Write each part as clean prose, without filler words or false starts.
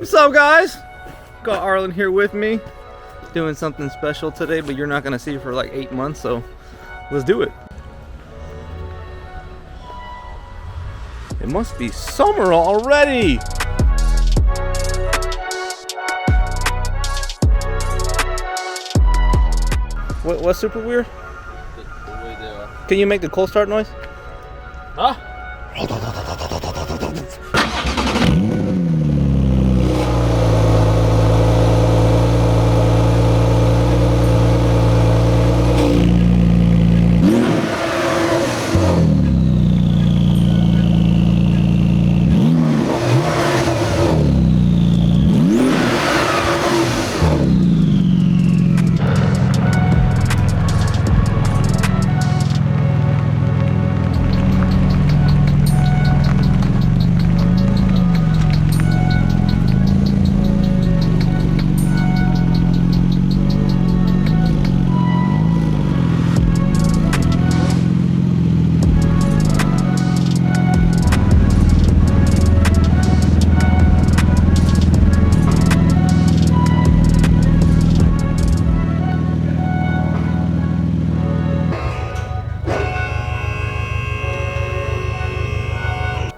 What's up, guys? Got Arlen here with me, doing something special today, but you're not gonna see for like 8 months, so let's do it. It must be summer already. What's super weird? The way they are. Can you make the cold start noise? Huh?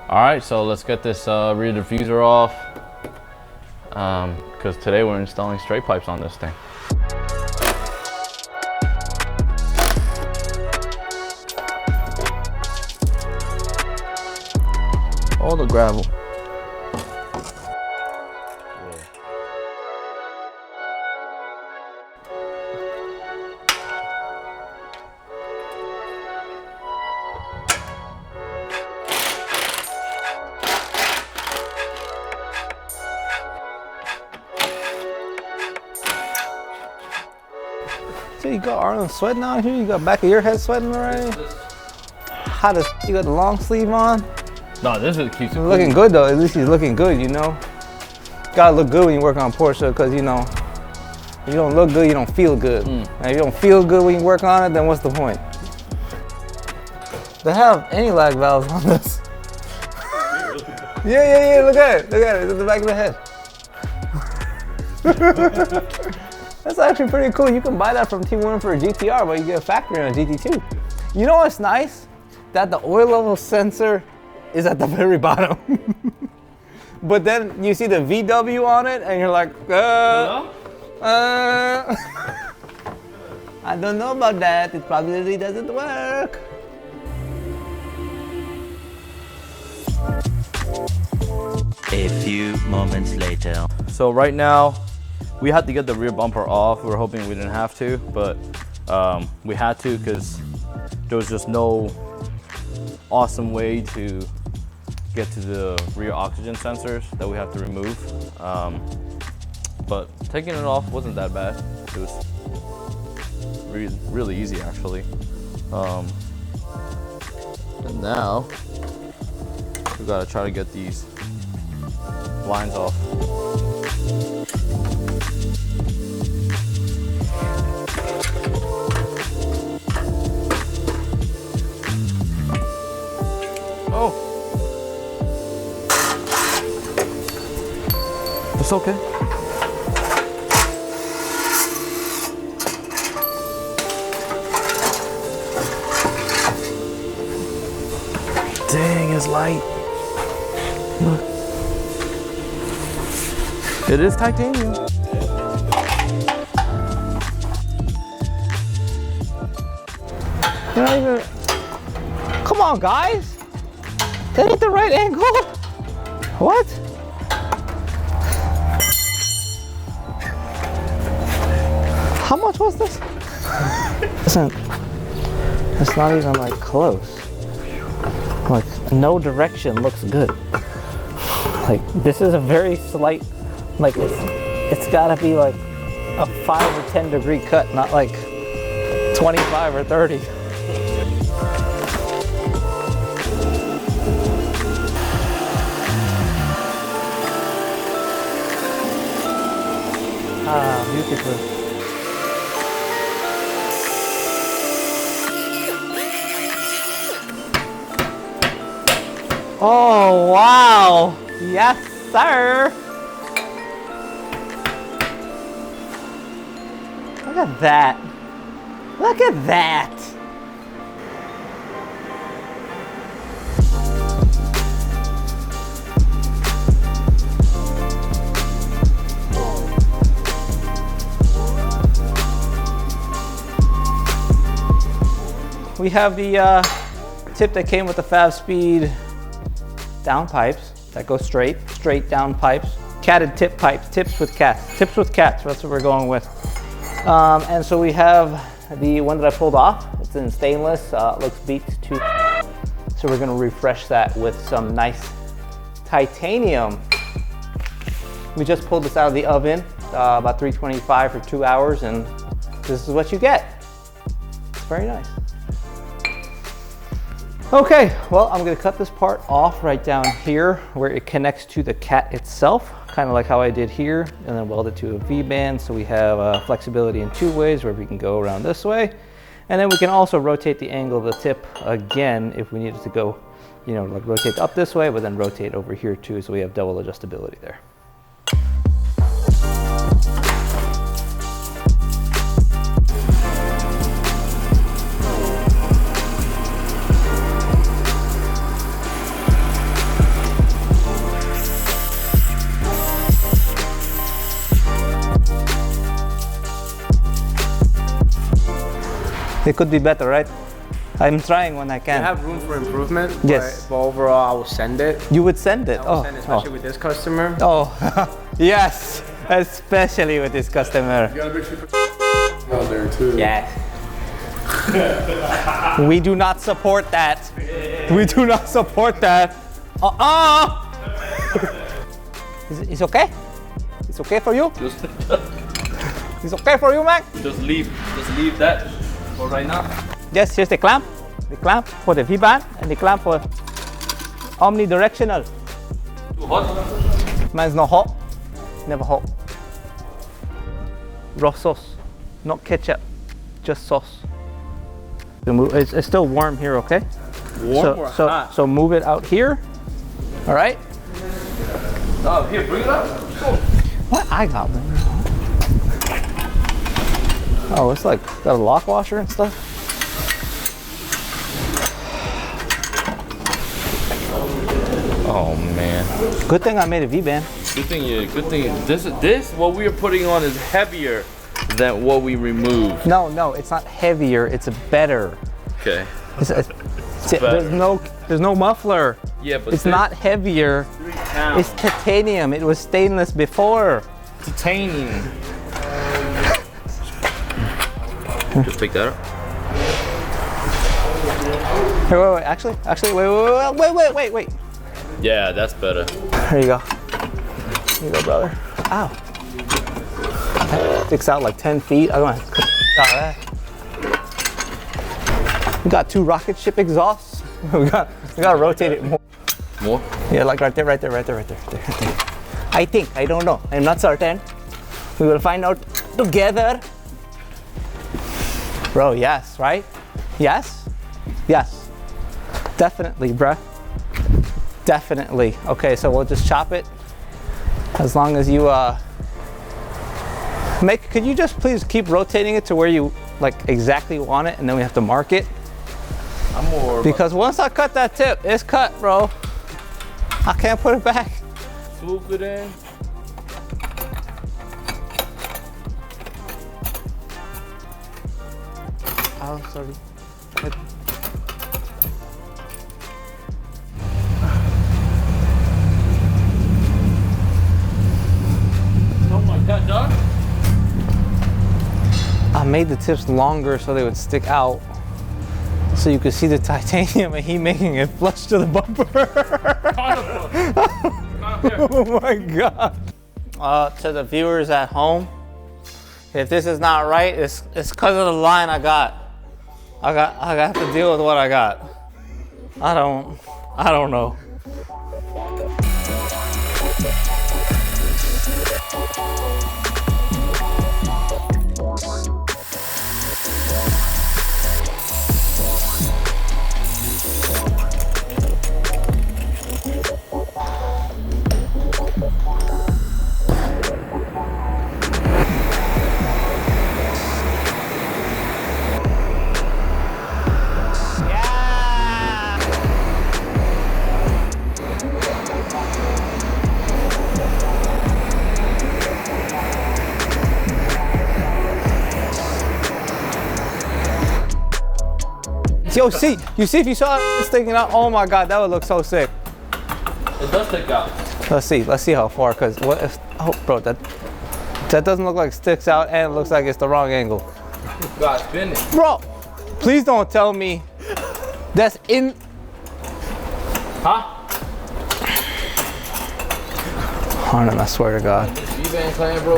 All right, so let's get this rear diffuser off, because today we're installing straight pipes on this thing. All the gravel. So you got Arlen sweating out here? You got back of your head sweating already? How does you got the long sleeve on? No, this is cute. Looking good though. At least he's looking good, you know. Gotta look good when you work on Porsche, because you know, if you don't look good, you don't feel good. And if you don't feel good when you work on it, then what's the point? They have anti-lag valves on this. Yeah. Look at it. It's at the back of the head. That's actually pretty cool. You can buy that from T1 for a GTR, but you get a factory on a GT2. You know what's nice? That the oil level sensor is at the very bottom. But then you see the VW on it and you're like, I don't know about that. It probably doesn't work. A few moments later. So right now, we had to get the rear bumper off. We were hoping we didn't have to, but we had to because there was just no awesome way to get to the rear oxygen sensors that we have to remove. But taking it off wasn't that bad. It was really easy actually. And now we gotta try to get these lines off. Oh, it's okay. Dang, it's light. Look. It is titanium. You're not even... Come on, guys. That ain't the right angle. What? How much was this? Listen, it's not even like close. Like, no direction looks good. Like, this is a very slight, like, it's gotta be like a 5 or 10 degree cut, not like 25 or 30. Ah, beautiful. Oh, wow. Yes, sir. Look at that. Look at that. We have the tip that came with the Fab Speed down pipes that go straight down pipes. Catted tip pipes, tips with cats, that's what we're going with. And so we have the one that I pulled off. It's in stainless, looks beat to. So we're gonna refresh that with some nice titanium. We just pulled this out of the oven, about 325 for 2 hours, and this is what you get. It's very nice. Okay, well, I'm gonna cut this part off right down here where it connects to the cat itself, kind of like how I did here, and then weld it to a V-band. So we have flexibility in 2 ways where we can go around this way. And then we can also rotate the angle of the tip again if we needed to go, you know, like rotate up this way, but then rotate over here too. So we have double adjustability there. It could be better, right? I'm trying when I can. You have room for improvement. Yes. But overall, I will send it. You would send it? I will send it, especially with this customer. Oh, yes, especially with this customer. You gotta make sure you put out there too. Yeah. We do not support that. We do not support that. It's okay? It's okay for you? It's okay for you, Mac? Just leave that for right now. Yes, here's the clamp for the V-band and the clamp for omnidirectional. Too hot? Mine's not hot, never hot. Raw sauce, not ketchup, just sauce. It's still warm here, okay? Warm or hot? So move it out here, all right? Oh, here, bring it up. What I got, man? Oh, it's like got a lock washer and stuff. Oh man. Good thing I made a V-band. Good thing. This what we are putting on is heavier than what we removed. No, it's not heavier. It's better. Okay. There's no muffler. Yeah, but it's not heavier. 3 pounds. It's titanium. It was stainless before. Titanium. Just pick that up. Hey, wait. Actually, wait. Yeah, that's better. There you go. Here you go, brother. Ow. That sticks out like 10 feet. I don't want to cut that. We got 2 rocket ship exhausts. we gotta rotate it more. More? Yeah, like right there. I think, I don't know. I'm not certain. We will find out together. Bro, yes, right? Yes? Yes. Definitely, bruh. Definitely. Okay, so we'll just chop it. As long as you could you just please keep rotating it to where you like exactly want it, and then we have to mark it. Because once I cut that tip, it's cut, bro. I can't put it back. Swoop it in. Oh, sorry. Oh my god, dog. I made the tips longer so they would stick out, so you could see the titanium, and he making it flush to the bumper. Oh my god. To the viewers at home, if this is not right, it's because of the line I got. I got to deal with what I got. I don't know. Yo, see, you see if you saw it sticking out, oh my God, that would look so sick. It does stick out. Let's see how far, cause what if, oh bro, that doesn't look like it sticks out and it looks like it's the wrong angle. God, spin it. Bro, please don't tell me that's in. Huh? Arlen, I swear to God. You been playing, bro?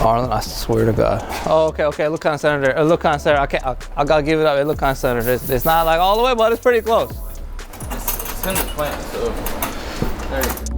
Arlen, I swear to God. Oh, okay, look kind of centered there. It look kind of centered. I gotta give it up. It look kind of centered. It's not like all the way, but it's pretty close. It's in the plant, so there you go.